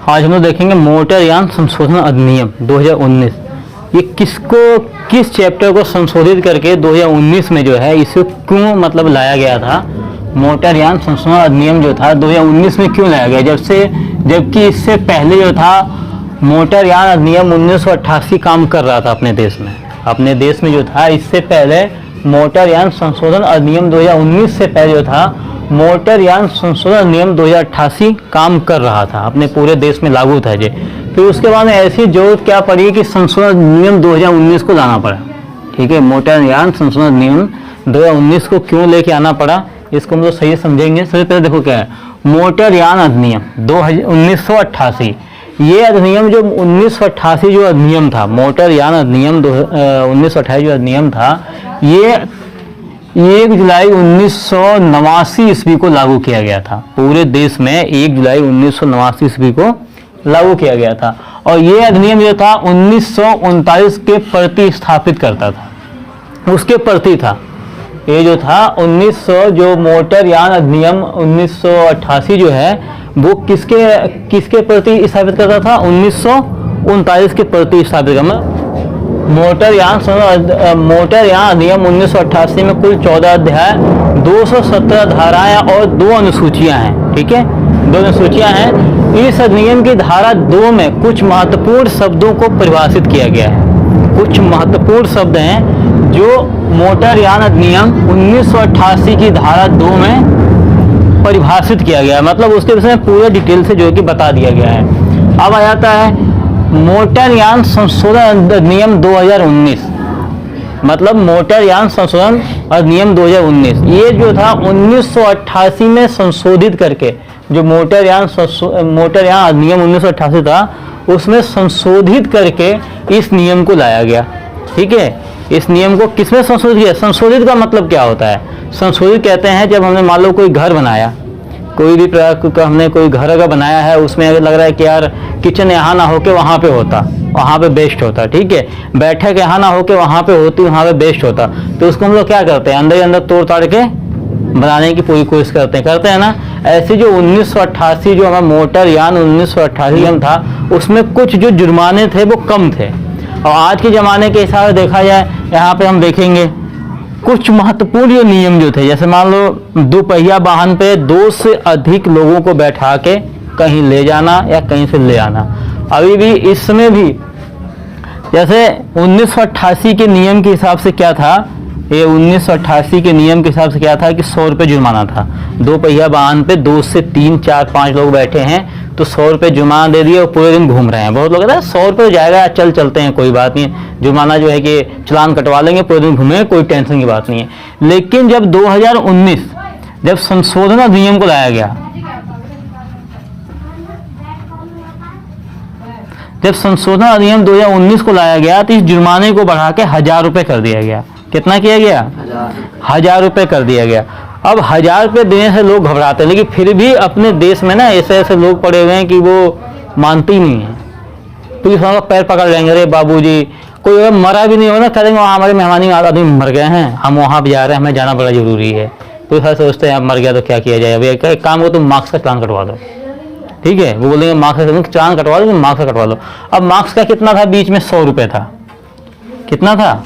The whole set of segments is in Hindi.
आज हम लोग देखेंगे मोटरयान संशोधन अधिनियम 2019। ये किस चैप्टर को संशोधित करके 2019 में जो है इसे क्यों मतलब लाया गया था। मोटरयान संशोधन अधिनियम जो था 2019 में क्यों लाया गया, जबकि इससे पहले जो था मोटरयान अधिनियम 1988 काम कर रहा था अपने देश में जो था। इससे पहले मोटरयान संशोधन अधिनियम 2019 से पहले जो था मोटरयान संशोधन अधिनियम 2088 काम कर रहा था, अपने पूरे देश में लागू था जी। फिर उसके बाद में ऐसी जरूरत क्या पड़ी कि संशोधन अधिनियम 2019 को लाना पड़ा। ठीक है, मोटरयान संशोधन अधिनियम 2019 को क्यों लेके आना पड़ा, इसको हम लोग सही समझेंगे। सबसे पहले देखो क्या है मोटरयान अधिनियम 1988। ये अधिनियम जो 1988 जो अधिनियम था, मोटरयान अधिनियम 1988 जो अधिनियम था, ये 1 जुलाई 1989 ईस्वी को लागू किया गया था। पूरे देश में 1 जुलाई 1989 ईस्वी को लागू किया गया था। और ये अधिनियम जो था 1939 के प्रति स्थापित करता था, उसके प्रति था। ये जो था 1900 जो मोटरयान अधिनियम 1988 जो है वो किसके प्रति स्थापित करता था, 1939 के प्रति स्थापित करना। मोटरयान अधिनियम 1988 में कुल 14 अध्याय, 217 धाराएं और 2 अनुसूचियां हैं। ठीक है, 2 अनुसूचियां हैं। इस अधिनियम की धारा 2 में कुछ महत्वपूर्ण शब्दों को परिभाषित किया गया है। कुछ महत्वपूर्ण शब्द हैं जो मोटरयान अधिनियम 1988 की धारा 2 में परिभाषित किया गया है, मतलब उसके विषय में पूरे डिटेल से जो है कि बता दिया गया है। अब आ जाता है मोटरयान संशोधन अधिनियम 2019, मतलब मोटरयान संशोधन अधिनियम 2019। ये जो था 1988 में संशोधित करके, जो मोटरयान अधिनियम 1988 था उसमें संशोधित करके इस नियम को लाया गया। ठीक है, इस नियम को किसमें संशोधित किया? संशोधित का मतलब क्या होता है? संशोधित कहते हैं जब हमने मान लो कोई घर बनाया, कोई भी प्रकार का हमने कोई घर अगर बनाया है, उसमें अगर लग रहा है कि यार किचन यहाँ ना होके वहाँ पे होता, वहाँ पे बेस्ट होता। ठीक है, बैठक यहाँ ना होके वहाँ पे होती, वहाँ पे बेस्ट होता, तो उसको हम लोग क्या करते हैं, अंदर ही अंदर तोड़ ताड़ के बनाने की पूरी कोशिश करते हैं ना। ऐसे जो 1988 जो हमारा मोटरयान 1988 था उसमें कुछ जो जुर्माने थे वो कम थे। और आज के ज़माने के हिसाब से देखा जाए, यहाँ पे हम देखेंगे कुछ महत्वपूर्ण जो नियम जो थे, जैसे मान लो 2 पहिया वाहन पे 2 से अधिक लोगों को बैठा के कहीं ले जाना या कहीं से ले आना। अभी भी इस समय भी जैसे 1988 के नियम के हिसाब से क्या था, ये 1988 के नियम के हिसाब से क्या था कि 100 रुपये जुर्माना था। 2 पहिया वाहन पे 2 से 3, 4, 5 लोग बैठे हैं तो 100 रुपये जुर्माना दे दिए और पूरे दिन घूम रहे हैं। बहुत लोग कहते हैं 100 रुपये जाएगा, चलते हैं, कोई बात नहीं, जुर्माना जो है कि चलान कटवा लेंगे, पूरे दिन घूमेंगे, कोई टेंशन की बात नहीं है। लेकिन जब 2019 जब संशोधन अधिनियम को लाया गया, जब संशोधन अधिनियम 2019 को लाया गया तो इस जुर्माने को बढ़ा के 1000 रुपये कर दिया गया। कितना किया गया? 1000 रुपये कर दिया गया। अब 1000 रुपये देने से लोग घबराते हैं, लेकिन फिर भी अपने देश में ना ऐसे लोग पड़े हुए हैं कि वो मानते ही नहीं है। पुलिस वालों का पैर पकड़ लेंगे, अरे बाबूजी, कोई अगर मरा भी नहीं हो ना, कहेंगे वहाँ हमारे मेहमानी आदमी मर गए हैं, हम वहाँ भी जा रहे हैं, हमें जाना बड़ा जरूरी है। पुलिस वाले सोचते हैं अब मर गया तो क्या किया जाए, अभी एक काम को तुम मार्क्स का चालान कटवा दो। ठीक है, वो बोलेंगे मार्क्स का चालान कटवा दो, मार्क्स का कटवा लो। अब मार्क्स का कितना था, बीच में 100 रुपये था। कितना था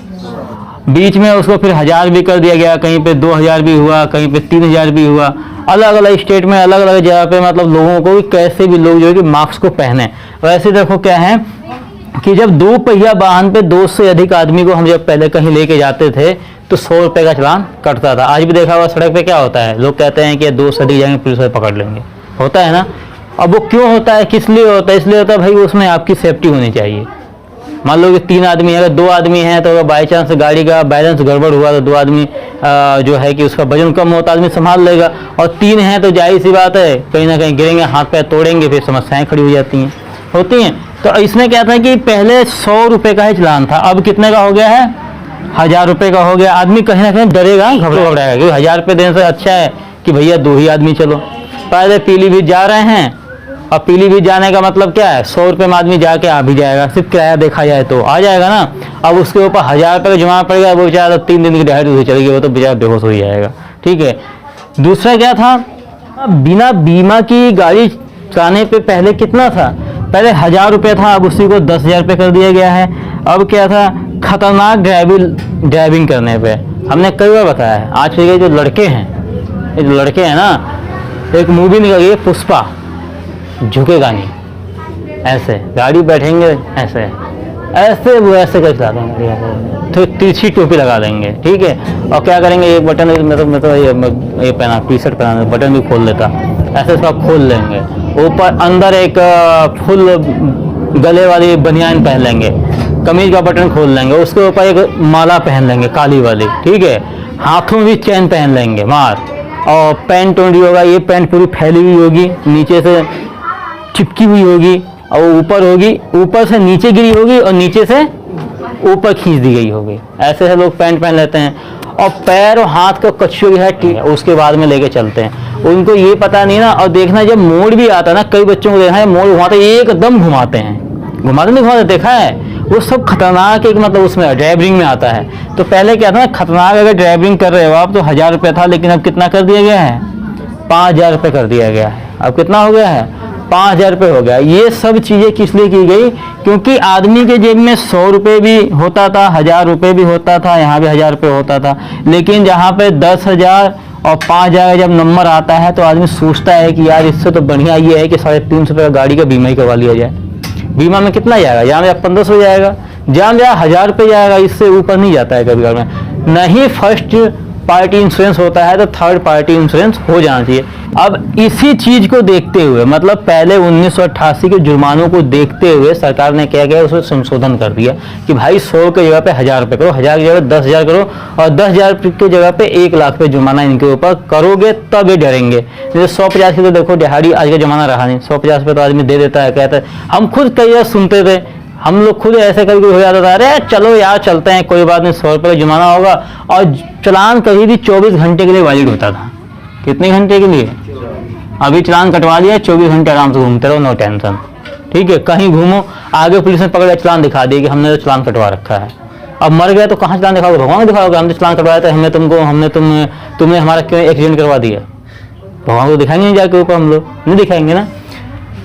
बीच में, उसको फिर 1000 भी कर दिया गया, कहीं पे 2000 भी हुआ, कहीं पे 3000 भी हुआ। अलग अलग स्टेट में अलग अलग जगह पे मतलब लोगों को कैसे भी लोग जो है कि मार्क्स को पहने। वैसे देखो क्या है कि जब 2 पहिया वाहन पे 2 से अधिक आदमी को हम जब पहले कहीं लेके जाते थे तो 100 रुपये का चालान कटता था। आज भी देखा हुआ सड़क पे क्या होता है, लोग कहते हैं कि 2 से अधिक जाएंगे पुलिस वाले पकड़ लेंगे, होता है ना। अब वो क्यों होता है, किस लिए होता है? इसलिए होता है भाई उसमें आपकी सेफ्टी होनी चाहिए। मान लो कि 3 आदमी, अगर 2 आदमी हैं तो अगर बाई चांस गाड़ी का बैलेंस गड़बड़ हुआ तो 2 आदमी जो है कि उसका वजन कम होता आदमी संभाल लेगा, और 3 हैं तो जाहिर सी बात है कहीं ना कहीं गिरेंगे, हाथ पैर तोड़ेंगे, फिर समस्याएं खड़ी हो जाती हैं, होती हैं। तो इसमें क्या था कि पहले 100 रुपये का ही चालान था, अब कितने का हो गया है, 1000 रुपये का हो गया। आदमी कहीं ना कहीं डरेगा, घबराएगा, क्योंकि 1000 रुपये देने से अच्छा है कि भैया 2 ही आदमी चलो। पहले पीलीभीत जा रहे हैं, अब पीलीभीत जाने का मतलब क्या है, 100 रुपये में आदमी जाके आ भी जाएगा, सिर्फ किराया देखा जाए तो आ जाएगा ना। अब उसके ऊपर 1000 रुपये का जमा पड़ेगा, वो बेचारा 3 दिन की डायरी चलेगी, वो तो बेचारा बेहोश हो जाएगा। ठीक है, दूसरा क्या था, बिना बीमा की गाड़ी चलाने पे पहले कितना था, पहले 1000 रुपये था, अब उसी को 10,000 रुपये कर दिया गया है। अब क्या था, खतरनाक ड्राइविंग करने पे हमने कई बार बताया है। आज के जो लड़के हैं ना, एक मूवी निकल गई है पुष्पा, झुकेगा नहीं, ऐसे गाड़ी बैठेंगे ऐसे वो ऐसे कर चला देंगे, तो तिरछी टोपी लगा देंगे, ठीक है। और क्या करेंगे, एक बटन मैं तो ये पहना, टी शर्ट पहना, बटन भी खोल देता, ऐसे इसका खोल लेंगे, ऊपर अंदर एक फुल गले वाली बनियान पहन लेंगे, कमीज का बटन खोल लेंगे, उसके ऊपर एक माला पहन लेंगे काली वाली, ठीक है। हाथों भी चैन पहन लेंगे मार, और पैंट होगा, ये पैंट पूरी फैली हुई होगी, नीचे से चिपकी हुई होगी, और ऊपर होगी, ऊपर से नीचे गिरी होगी और नीचे से ऊपर खींच दी गई होगी। ऐसे लोग पैंट पहन लेते हैं, और पैर और हाथ का कच्छियों की है, उसके बाद में लेके चलते हैं। उनको ये पता नहीं ना, और देखना जब मोड़ भी आता है ना, कई बच्चों को देखा है मोड़ घुमाते एकदम घुमाते नहीं घुमाते, देखा है, वो सब खतरनाक एक मतलब उसमें ड्राइविंग में आता है। तो पहले क्या था ना, खतरनाक अगर ड्राइविंग कर रहे हो आप तो 1000 रुपये था, लेकिन अब कितना कर दिया गया है, 5000 रुपये कर दिया गया है। अब कितना हो गया है, 5000 रुपये हो गया। ये सब चीज़ें किस लिए की गई, क्योंकि आदमी के जेब में 100 रुपये भी होता था, 1000 रुपये भी होता था, यहाँ भी 1000 रुपये होता था, लेकिन जहाँ पे 10,000 और 5000 जब नंबर आता है तो आदमी सोचता है कि यार इससे तो बढ़िया ये है कि 350 रुपये का गाड़ी का बीमा ही करवा लिया जाए। बीमा में कितना जाएगा, जहाँ में 1500 जाएगा, जहाँ 1000 रुपये जाएगा, इससे ऊपर नहीं जाता है कभी कभी में। नहीं फर्स्ट पार्टी इंश्योरेंस होता है तो थर्ड पार्टी इंश्योरेंस हो जाना चाहिए। अब इसी चीज को देखते हुए, मतलब पहले 1988 के जुर्मानों को देखते हुए सरकार ने क्या किया, उसमें संशोधन कर दिया कि भाई 100 की जगह पे 1000 रुपये करो, 1000 की जगह 10,000 करो, और 10,000 की जगह पे 1 लाख रुपये जुर्माना इनके ऊपर करोगे तब ये डरेंगे। जैसे 150 की तो देखो दिहाड़ी आज का जमाना रहा नहीं, 150 रुपये तो आदमी दे देता है, कहता है। हम खुद कई बार सुनते थे, हम लोग खुद ऐसे कभी हो जाता था, अरे चलो यार चलते हैं, कोई बात नहीं, 100 रुपये का जुर्माना होगा, और चलान कभी भी 24 घंटे के लिए वैलिड होता था। कितने घंटे के लिए, अभी चलान कटवा दिया, 24 घंटे आराम से घूमते रहो, नो टेंशन, ठीक है। कहीं घूमो, आगे पुलिस ने पकड़ा, चलान दिखा दिया कि हमने तो चलान कटवा रखा है। अब मर गए तो कहाँ चलान दिखाओगे, भगवान को दिखाओगे, हमने चलान कटवाया था, तुमने हमारा क्यों एक्सीडेंट करवा दिया, भगवान को दिखाएंगे नहीं, जाके ऊपर हम लोग नहीं दिखाएंगे ना।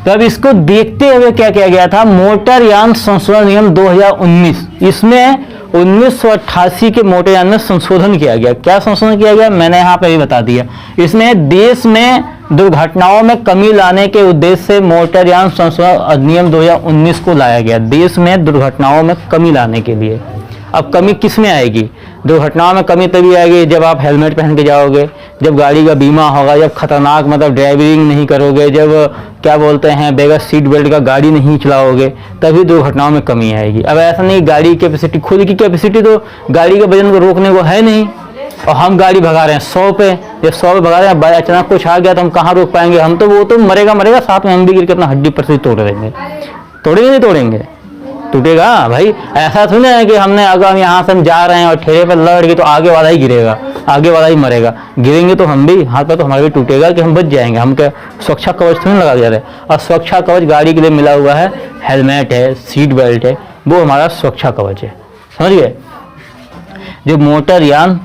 तो अब इसको देखते हुए क्या किया गया था, मोटरयान संशोधन नियम 2019, इसमें 1988 के मोटरयान में संशोधन किया गया। क्या संशोधन किया गया, मैंने यहाँ पे भी बता दिया। इसमें देश में दुर्घटनाओं में कमी लाने के उद्देश्य से मोटरयान संशोधन अधिनियम 2019 को लाया गया, देश में दुर्घटनाओं में कमी लाने के लिए। अब कमी किस में आएगी, दुर्घटनाओं में कमी तभी आएगी जब आप हेलमेट पहन के जाओगे, जब गाड़ी का बीमा होगा, जब खतरनाक मतलब ड्राइविंग नहीं करोगे, जब क्या बोलते हैं बगैर सीट बेल्ट का गाड़ी नहीं चलाओगे, तभी दुर्घटनाओं में कमी आएगी। अब ऐसा नहीं, गाड़ी की कैपेसिटी, खुद की कैपेसिटी तो गाड़ी के वजन को रोकने को है नहीं, और हम गाड़ी भगा रहे हैं 100 पे, जब 100 पे भगा रहे हैं, अचानक कुछ आ गया तो हम कहाँ रोक पाएंगे, हम तो वो तो मरेगा, साथ में हम भी गिर के अपना हड्डी पर से तोड़ देंगे, तोड़ेंगे नहीं तोड़ेंगे, टूटेगा भाई। ऐसा थोड़ी है कि हमने अगर यहाँ से हम जा रहे हैं और ठेले पर लड़ गए तो आगे वाला ही गिरेगा, आगे वाला ही मरेगा, गिरेंगे तो हम भी, हाथ पर तो हमारा भी टूटेगा कि हम बच जाएंगे। हम क्या सुरक्षा कवच थोड़ी लगा जा रहे हैं, और सुरक्षा कवच गाड़ी के लिए मिला हुआ है, हेलमेट है, सीट बेल्ट है, वो हमारा सुरक्षा कवच है, समझ गए। जो मोटरयान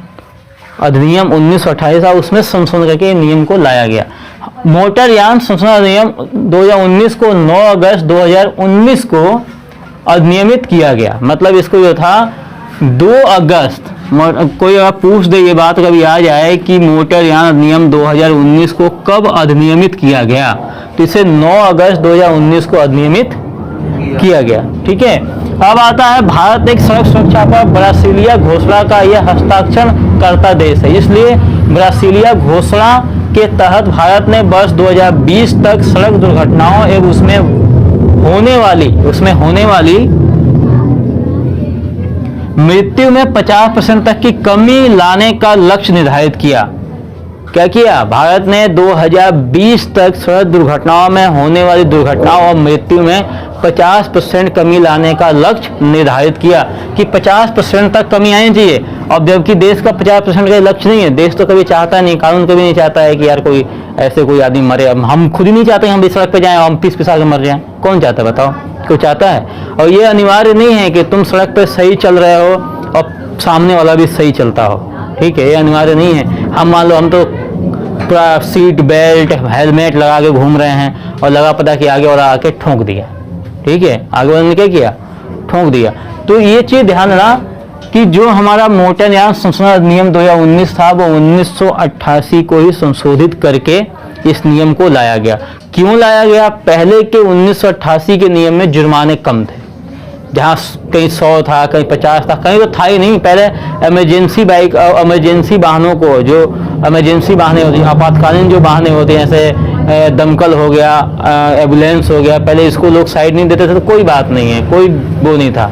अधिनियम 1928 था, उसमें संशोधन करके नियम को लाया गया। मोटरयान संशोधन अधिनियम 2019 को 9 अगस्त 2019 को अधिनियमित किया गया। मतलब इसको जो था 2 अगस्त, कोई अगर पूछ दे ये बात कभी आ जाए कि मोटरयान अधिनियम 2019 को कब अधिनियमित किया गया, तो इसे 9 अगस्त 2019 को अधिनियमित किया गया, ठीक है। अब आता है, भारत एक सड़क सुरक्षा पर ब्रासीलिया घोषणा का यह हस्ताक्षर करता देश है, इसलिए ब्रासीलिया घोषणा के तहत भारत ने वर्ष 2020 तक सड़क दुर्घटनाओं एवं उसमें होने वाली मृत्यु में 50% तक की कमी लाने का लक्ष्य निर्धारित किया। क्या किया, भारत ने 2020 तक सड़क दुर्घटनाओं में होने वाली दुर्घटनाओं और मृत्यु में 50% कमी लाने का लक्ष्य निर्धारित किया कि 50% तक कमी आनी चाहिए। अब जबकि देश का 50% का लक्ष्य नहीं है, देश तो कभी चाहता नहीं, कानून कभी नहीं चाहता है कि यार कोई आदमी मरे। हम खुद ही नहीं चाहते हम भी सड़क पे जाएं और हम पिसा के मर जाएं, कौन चाहता है बताओ, कोई चाहता है। और ये अनिवार्य नहीं है कि तुम सड़क पे सही चल रहे हो और सामने वाला भी सही चलता हो, ठीक है, ये अनिवार्य नहीं है। हम मान लो हम तो पूरा सीट बेल्ट हेलमेट लगा के घूम रहे हैं और लगा पता कि आगे वाला आके ठोक दिया, ठीक है, आगे वाले ने क्या किया, ठोक दिया। तो ये चीज ध्यान देना कि जो हमारा मोटर यान संशोधन अधिनियम 2019 था वो 1988 को ही संशोधित करके इस नियम को लाया गया। क्यों लाया गया? पहले के 1988 के नियम में जुर्माने कम थे, जहाँ कहीं 100 था, कहीं 50 था, कहीं तो था ही नहीं। पहले इमरजेंसी बाइक, इमरजेंसी वाहनों को, जो इमरजेंसी वाहनें होती हैं, आपातकालीन जो वाहनें होती हैं, जैसे दमकल हो गया, एम्बुलेंस हो गया, पहले इसको लोग साइड नहीं देते थे तो कोई बात नहीं है, कोई वो नहीं था,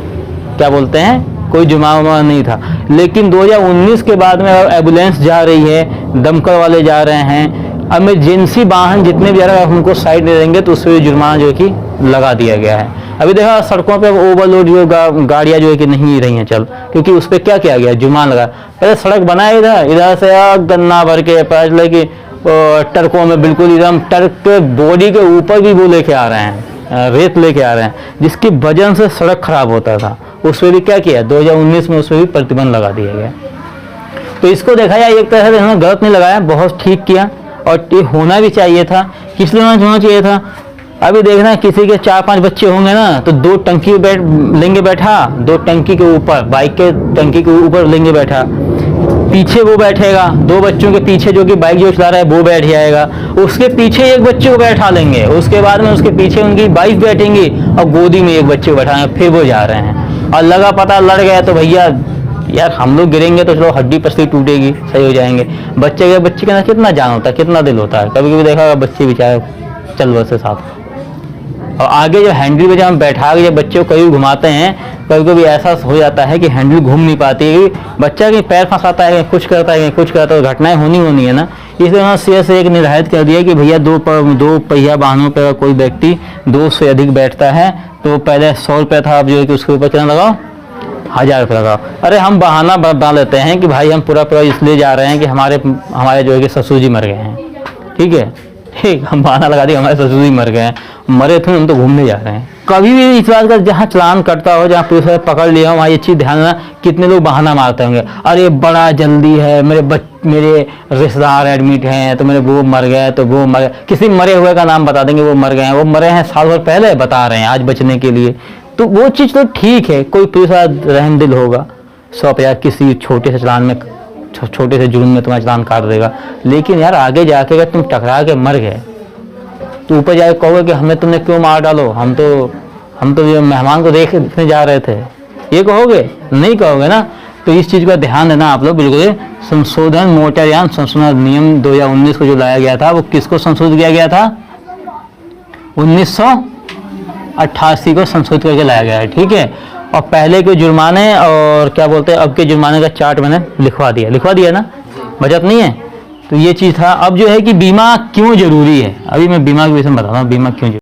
क्या बोलते हैं, कोई जुर्माना नहीं था। लेकिन 2019 के बाद में एम्बुलेंस जा रही है, दमकल वाले जा रहे हैं, इमरजेंसी वाहन जितने भी जा रहे हैं उनको साइड नहीं देंगे तो उस पर जुर्माना जो है कि लगा दिया गया है। अभी देखा सड़कों पे ओवरलोड जो गाड़ियाँ जो है कि नहीं रही हैं चल, क्योंकि उस पर क्या किया गया, जुर्माना लगा। पहले सड़क बनाए इधर से गन्ना भर के पहले कि ट्रकों में बिल्कुल एकदम ट्रक के बॉडी के ऊपर भी वो लेके आ रहे हैं, रेत लेके आ रहे हैं, जिसकी वजह से सड़क खराब होता था। उस पर भी क्या किया, 2019 में उस पर भी प्रतिबंध लगा दिया गया। तो इसको देखा जाए एक तरह से उन्होंने गलत नहीं लगाया, बहुत ठीक किया, और ये होना भी चाहिए था। किस लिए होना चाहिए था? अभी देखना, किसी के 4-5 बच्चे होंगे ना तो 2 टंकी लेंगे बैठा, 2 टंकी के ऊपर, बाइक के टंकी के ऊपर लेंगे बैठा, पीछे वो बैठेगा, 2 बच्चों के पीछे जो कि बाइक जो चला रहा है वो बैठ जाएगा, उसके पीछे एक बच्चे को बैठा लेंगे, उसके बाद में उसके पीछे उनकी वाइफ बैठेंगी और गोदी में एक बच्चे को बैठाएंगे, फिर वो जा रहे हैं। और लगा पता लड़ गया तो भैया यार हम लोग गिरेंगे तो चलो हड्डी पसली टूटेगी, सही हो जाएंगे। बच्चे के अंदर कितना जान होता है, कितना दिल होता है। कभी कभी देखा होगा बच्चे बेचारे चल बसे साथ, और आगे जो हैंडल पे जब हम बैठा के जब बच्चे को कभी घुमाते हैं, कभी कभी ऐसा हो जाता है कि हैंडल घूम नहीं पाती है, बच्चा कहीं पैर फंसाता है, कुछ करता है, कुछ करता है, घटनाएं होनी है ना। इसलिए उन्होंने सीएम से एक निर्धारित कर दिया कि भैया 2 पहिया वाहनों पर कोई व्यक्ति 2 से अधिक बैठता है तो पहले 100 रुपये था, अब जो है कि उसके ऊपर कितना लगाओ, 1000 रुपये लगाओ। अरे हम बहाना बना लेते हैं कि भाई हम पूरा इसलिए जा रहे हैं कि हमारे जो है कि ससुर जी मर गए हैं, ठीक है, ठीक, हम बहाना लगा दिए हमारे ससुर जी मर गए हैं, मरे थे हम तो घूमने जा रहे हैं। कभी भी इस बात का जहाँ चलान कटता हो, जहाँ पुलिस वाले पकड़ लिया हो, वहाँ ये चीज़ ध्यान देना, कितने लोग बहाना मारते होंगे, अरे बड़ा जल्दी है, मेरे रिश्तेदार एडमिट हैं तो मेरे वो मर गए तो वो मर गए, किसी मरे हुए का नाम बता देंगे, वो मर गए हैं, वो मरे हैं साल भर पहले बता रहे हैं आज बचने के लिए। तो वो चीज़ तो ठीक है, कोई पुलिस वाला रहम दिल होगा, 100 किसी छोटे से चलान में, छोटे से जुर्म में तुम्हारा चलान काट देगा। लेकिन यार आगे जाके अगर तुम टकरा के मर गए तो ऊपर जाके कहोगे कि हमें तुमने क्यों मार डालो, हम तो ये मेहमान को देखने जा रहे थे, ये कहोगे? नहीं कहोगे ना। तो इस चीज़ का ध्यान देना आप लोग बिल्कुल। संशोधन मोटरयान संशोधन अधिनियम 2019 को जो लाया गया था वो किसको संशोधित किया गया था? 1988 को संशोधित करके लाया गया है, ठीक है। और पहले के जुर्माने और क्या बोलते हैं अब के जुर्माने का चार्ट मैंने लिखवा दिया ना, बचत नहीं है। तो ये चीज़ था। अब जो है कि बीमा क्यों जरूरी है, अभी मैं बीमा के विषय में बताता हूँ, बीमा क्यों जरूरी है।